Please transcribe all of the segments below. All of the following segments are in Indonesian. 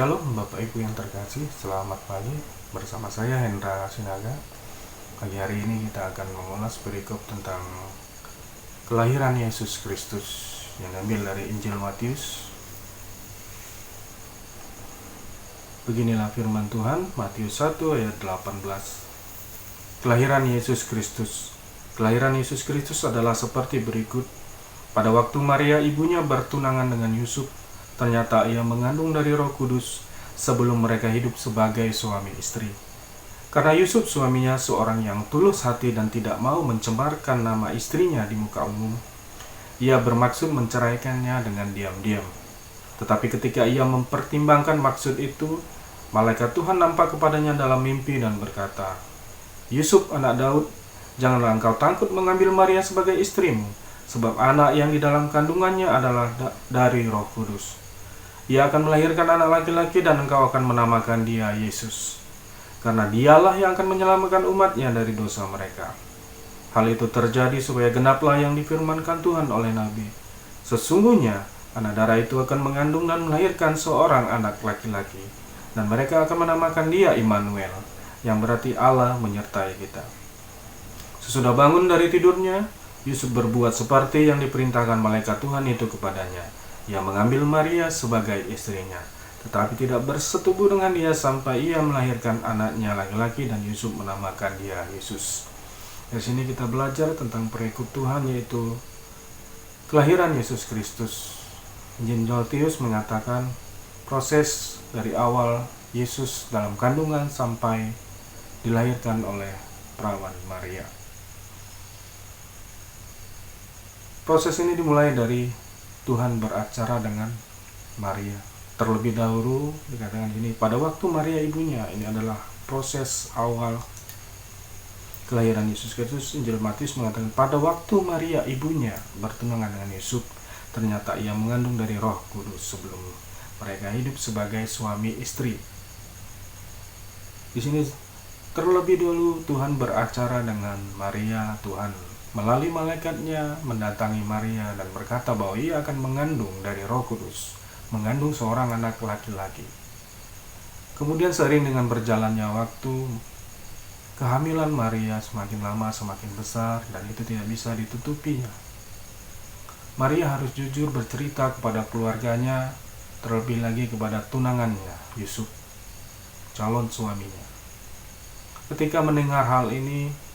Shalom Bapak Ibu yang terkasih, selamat pagi. Bersama saya Hendra Sinaga. Pagi hari ini kita akan mengulas perikop tentang kelahiran Yesus Kristus yang diambil dari Injil Matius. Beginilah firman Tuhan, Matius 1 ayat 18. Kelahiran Yesus Kristus. Kelahiran Yesus Kristus adalah seperti berikut. Pada waktu Maria ibunya bertunangan dengan Yusuf, ternyata ia mengandung dari Roh Kudus sebelum mereka hidup sebagai suami istri. Karena Yusuf suaminya seorang yang tulus hati dan tidak mau mencemarkan nama istrinya di muka umum, ia bermaksud menceraikannya dengan diam-diam. Tetapi ketika ia mempertimbangkan maksud itu, malaikat Tuhan nampak kepadanya dalam mimpi dan berkata, "Yusuf, anak Daud, janganlah engkau takut mengambil Maria sebagai istrimu, sebab anak yang di dalam kandungannya adalah dari Roh Kudus. Ia akan melahirkan anak laki-laki dan engkau akan menamakan dia Yesus, karena dialah yang akan menyelamatkan umatnya dari dosa mereka." Hal itu terjadi supaya genaplah yang difirmankan Tuhan oleh Nabi. Sesungguhnya anak darah itu akan mengandung dan melahirkan seorang anak laki-laki, dan mereka akan menamakan dia Immanuel, yang berarti Allah menyertai kita. Sesudah bangun dari tidurnya, Yusuf berbuat seperti yang diperintahkan malaikat Tuhan itu kepadanya. Ia mengambil Maria sebagai istrinya, tetapi tidak bersetubuh dengan dia sampai ia melahirkan anaknya laki-laki, dan Yusuf menamakan dia Yesus. Di sini kita belajar tentang perikop Tuhan, yaitu kelahiran Yesus Kristus. Injil Matius mengatakan proses dari awal Yesus dalam kandungan sampai dilahirkan oleh perawan Maria. Proses ini dimulai dari Tuhan beracara dengan Maria. Terlebih dahulu dikatakan ini, pada waktu Maria ibunya. Ini adalah proses awal kelahiran Yesus Kristus. Injil Matius mengatakan pada waktu Maria ibunya bertunangan dengan Yusuf, ternyata ia mengandung dari Roh Kudus sebelum mereka hidup sebagai suami istri. Di sini terlebih dahulu Tuhan beracara dengan Maria. Tuhan melalui malaikatnya mendatangi Maria dan berkata bahwa ia akan mengandung dari Roh Kudus, mengandung seorang anak laki-laki. Kemudian seiring dengan berjalannya waktu, kehamilan Maria semakin lama semakin besar dan itu tidak bisa ditutupinya. Maria harus jujur bercerita kepada keluarganya, terlebih lagi kepada tunangannya, Yusuf, calon suaminya. Ketika mendengar hal ini,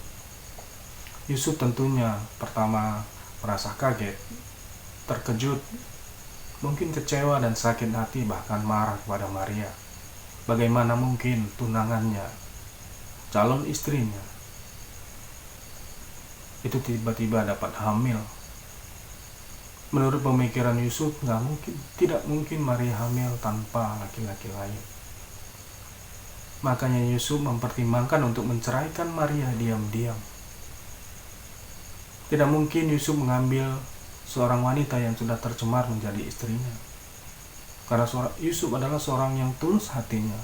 Yusuf tentunya pertama merasa kaget, terkejut, mungkin kecewa dan sakit hati, bahkan marah kepada Maria. Bagaimana mungkin tunangannya, calon istrinya, itu tiba-tiba dapat hamil? Menurut pemikiran Yusuf, tidak mungkin Maria hamil tanpa laki-laki lain. Makanya Yusuf mempertimbangkan untuk menceraikan Maria diam-diam. Tidak mungkin Yusuf mengambil seorang wanita yang sudah tercemar menjadi istrinya. Karena Yusuf adalah seorang yang tulus hatinya,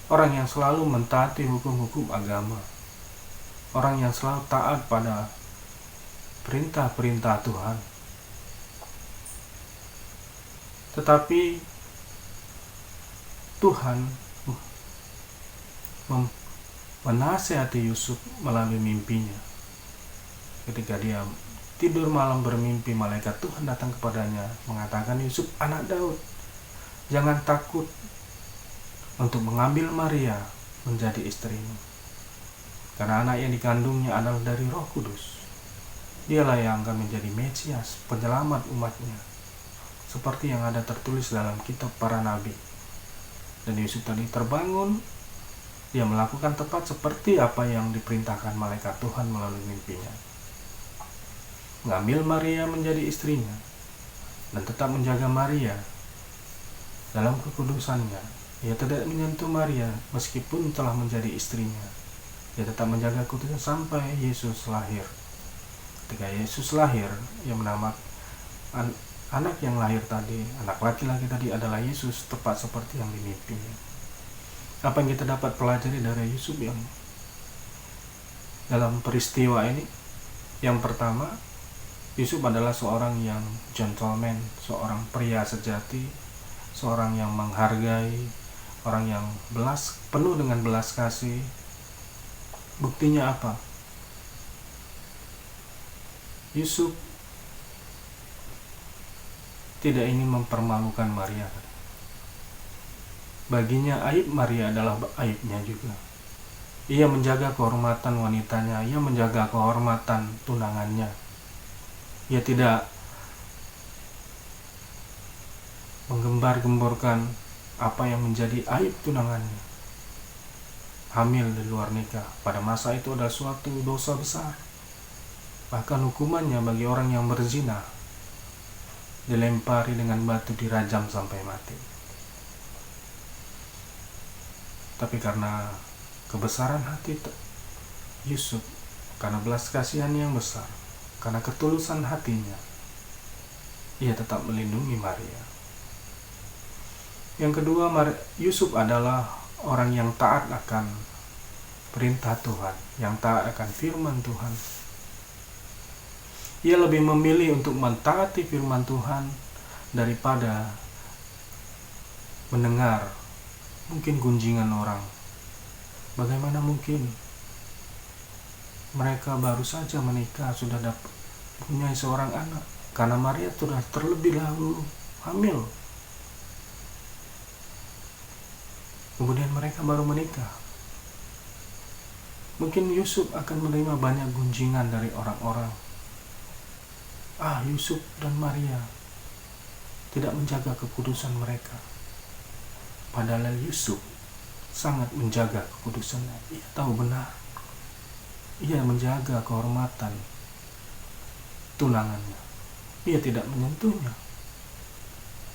orang yang selalu mentaati hukum-hukum agama, orang yang selalu taat pada perintah-perintah Tuhan. Tetapi Tuhan menasihati Yusuf melalui mimpinya. Ketika dia tidur malam bermimpi, malaikat Tuhan datang kepadanya mengatakan, "Yusuf, anak Daud, jangan takut untuk mengambil Maria menjadi istrimu, karena anak yang dikandungnya adalah dari Roh Kudus. Dialah yang akan menjadi Mesias, penyelamat umatnya, seperti yang ada tertulis dalam kitab para nabi." Dan Yusuf tadi terbangun, dia melakukan tepat seperti apa yang diperintahkan malaikat Tuhan melalui mimpinya. Mengambil Maria menjadi istrinya dan tetap menjaga Maria dalam kekudusannya. Ia tidak menyentuh Maria meskipun telah menjadi istrinya. Ia tetap menjaga kekudusan sampai Yesus lahir. Ketika Yesus lahir, ia menamakan anak yang lahir tadi, anak laki-laki tadi adalah Yesus, tepat seperti yang dimimpinya. Apa yang kita dapat pelajari dari Yusuf yang dalam peristiwa ini? Yang pertama, Yusuf adalah seorang yang gentleman, seorang pria sejati, seorang yang menghargai, orang yang penuh dengan belas kasih. Buktinya apa? Yusuf tidak ingin mempermalukan Maria. Baginya aib Maria adalah aibnya juga. Ia menjaga kehormatan wanitanya, ia menjaga kehormatan tunangannya. Ia tidak menggembar-gemborkan apa yang menjadi aib tunangannya. Hamil di luar nikah pada masa itu adalah suatu dosa besar. Bahkan hukumannya bagi orang yang berzina, dilempari dengan batu, dirajam sampai mati. Tapi karena kebesaran hati Yusuf, karena belas kasihan yang besar, karena ketulusan hatinya, ia tetap melindungi Maria. Yang kedua, Yusuf adalah orang yang taat akan perintah Tuhan, yang taat akan firman Tuhan. Ia lebih memilih untuk mentaati firman Tuhan daripada mendengar mungkin gunjingan orang. Bagaimana mungkin mereka baru saja menikah sudah punya seorang anak, karena Maria sudah terlebih dahulu hamil. Kemudian mereka baru menikah. Mungkin Yusuf akan menerima banyak gunjingan dari orang-orang. Yusuf dan Maria tidak menjaga kekudusan mereka. Padahal Yusuf sangat menjaga kekudusannya. Ia tahu benar. Ia menjaga kehormatan tunangannya. Ia tidak menyentuhnya.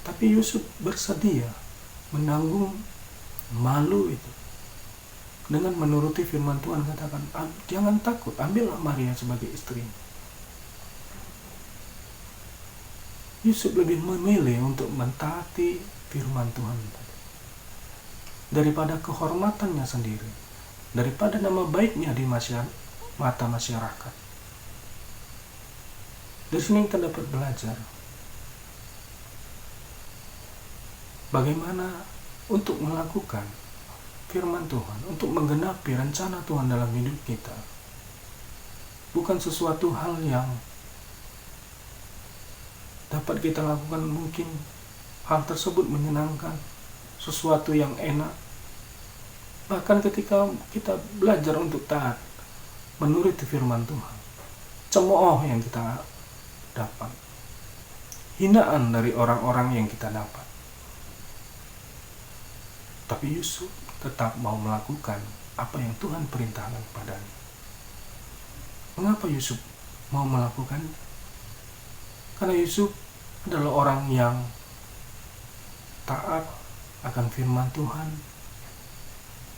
Tapi Yusuf bersedia menanggung malu itu dengan menuruti firman Tuhan. Katakan, jangan takut, ambillah Maria sebagai istri. Yusuf lebih memilih untuk mentaati firman Tuhan daripada kehormatannya sendiri, daripada nama baiknya di mata masyarakat. Dari sini kita dapat belajar bagaimana untuk melakukan firman Tuhan, untuk menggenapi rencana Tuhan dalam hidup kita. Bukan sesuatu hal yang dapat kita lakukan, mungkin hal tersebut menyenangkan, sesuatu yang enak. Bahkan ketika kita belajar untuk taat menurut firman Tuhan, cemooh yang kita dapat, hinaan dari orang-orang yang kita dapat. Tapi Yusuf tetap mau melakukan apa yang Tuhan perintahkan kepadanya. Mengapa Yusuf mau melakukan? Karena Yusuf adalah orang yang taat akan firman Tuhan,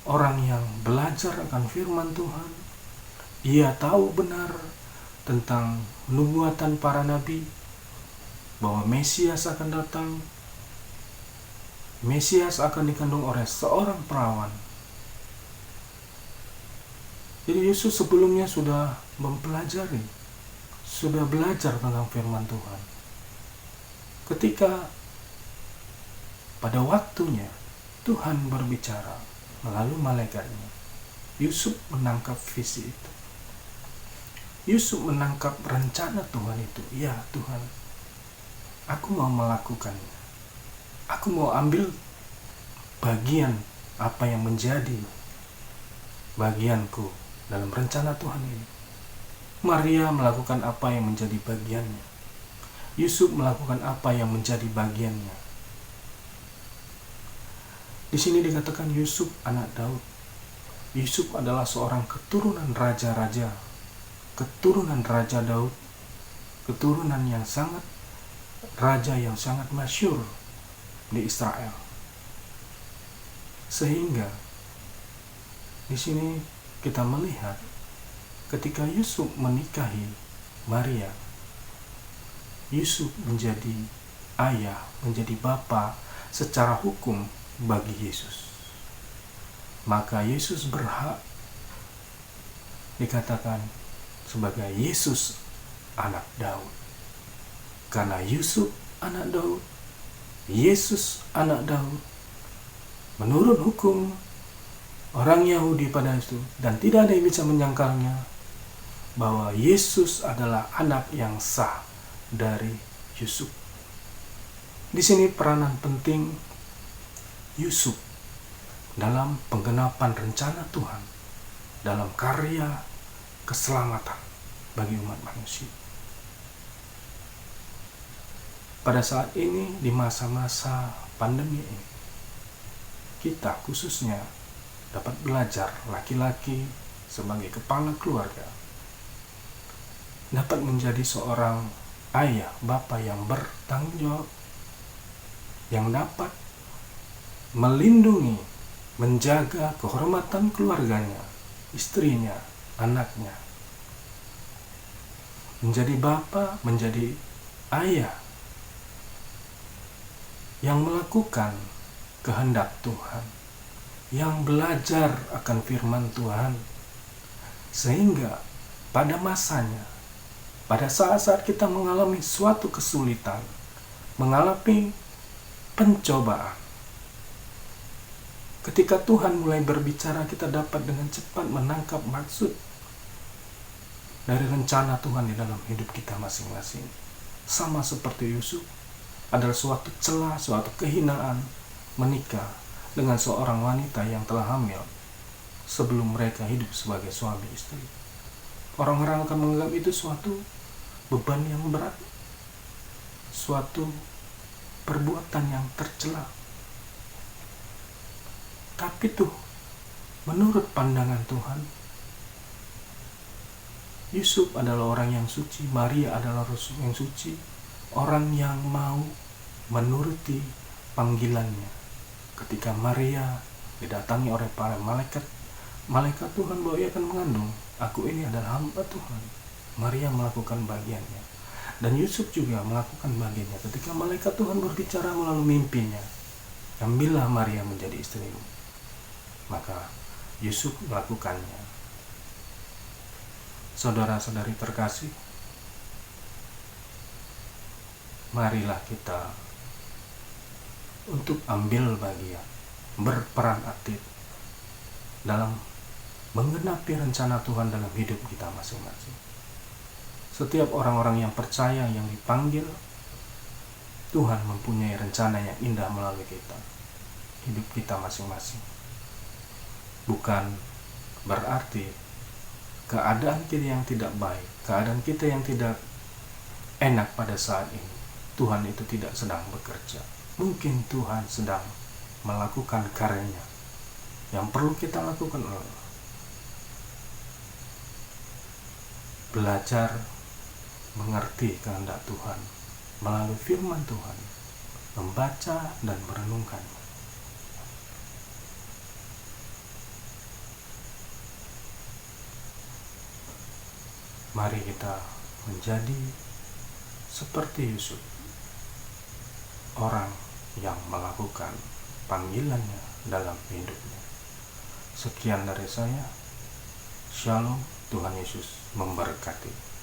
orang yang belajar akan firman Tuhan. Ia tahu benar tentang nubuatan para nabi, bahwa Mesias akan datang, Mesias akan dikandung oleh seorang perawan. Jadi Yusuf sebelumnya sudah mempelajari, sudah belajar tentang firman Tuhan. Ketika pada waktunya Tuhan berbicara melalui malaikatnya, Yusuf menangkap visi itu. Yusuf menangkap rencana Tuhan itu. Ya Tuhan, aku mau melakukannya. Aku mau ambil bagian apa yang menjadi bagianku dalam rencana Tuhan ini. Maria melakukan apa yang menjadi bagiannya. Yusuf melakukan apa yang menjadi bagiannya. Di sini dikatakan Yusuf anak Daud. Yusuf adalah seorang keturunan raja-raja, keturunan Raja Daud, keturunan yang sangat raja yang sangat masyhur di Israel. Sehingga di sini kita melihat ketika Yusuf menikahi Maria, Yusuf menjadi ayah, menjadi bapa secara hukum bagi Yesus. Maka Yesus berhak dikatakan sebagai Yesus anak Daud. Karena Yusuf anak Daud, Yesus anak Daud menurut hukum orang Yahudi pada itu, dan tidak ada yang bisa menyangkalnya bahwa Yesus adalah anak yang sah dari Yusuf. Di sini peranan penting Yusuf dalam penggenapan rencana Tuhan dalam karya keselamatan bagi umat manusia. Pada saat ini, di masa-masa pandemi ini, kita khususnya dapat belajar, laki-laki sebagai kepala keluarga dapat menjadi seorang ayah, bapak yang bertanggung jawab, yang dapat melindungi, menjaga kehormatan keluarganya, istrinya, anaknya. Menjadi bapak, menjadi ayah yang melakukan kehendak Tuhan, yang belajar akan firman Tuhan, sehingga pada masanya, pada saat-saat kita mengalami suatu kesulitan, mengalami pencobaan, ketika Tuhan mulai berbicara, kita dapat dengan cepat menangkap maksud dari rencana Tuhan di dalam hidup kita masing-masing. Sama seperti Yusuf, adalah suatu celah, suatu kehinaan menikah dengan seorang wanita yang telah hamil sebelum mereka hidup sebagai suami istri. Orang-orang akan menganggap itu suatu beban yang berat, suatu perbuatan yang tercela. Tapi tuh, menurut pandangan Tuhan, Yusuf adalah orang yang suci, Maria adalah rasul yang suci, orang yang mau menuruti panggilannya. Ketika Maria didatangi oleh para malaikat Tuhan bahwa ia akan mengandung, aku ini adalah hamba Tuhan. Maria melakukan bagiannya, dan Yusuf juga melakukan bagiannya ketika malaikat Tuhan berbicara melalui mimpinya, ambillah Maria menjadi istrimu. Maka Yusuf melakukannya. Saudara-saudari terkasih, marilah kita untuk ambil bagian, berperan aktif dalam menggenapi rencana Tuhan dalam hidup kita masing-masing. Setiap orang-orang yang percaya, yang dipanggil, Tuhan mempunyai rencana yang indah melalui kita, hidup kita masing-masing. Bukan berarti keadaan kita yang tidak baik, keadaan kita yang tidak enak pada saat ini, Tuhan itu tidak sedang bekerja. Mungkin Tuhan sedang melakukan karyanya. Yang perlu kita lakukan adalah belajar mengerti kehendak Tuhan melalui firman Tuhan, membaca dan merenungkannya. Mari kita menjadi seperti Yusuf, orang yang melakukan panggilannya dalam hidupnya. Sekian dari saya. Shalom, Tuhan Yesus memberkati.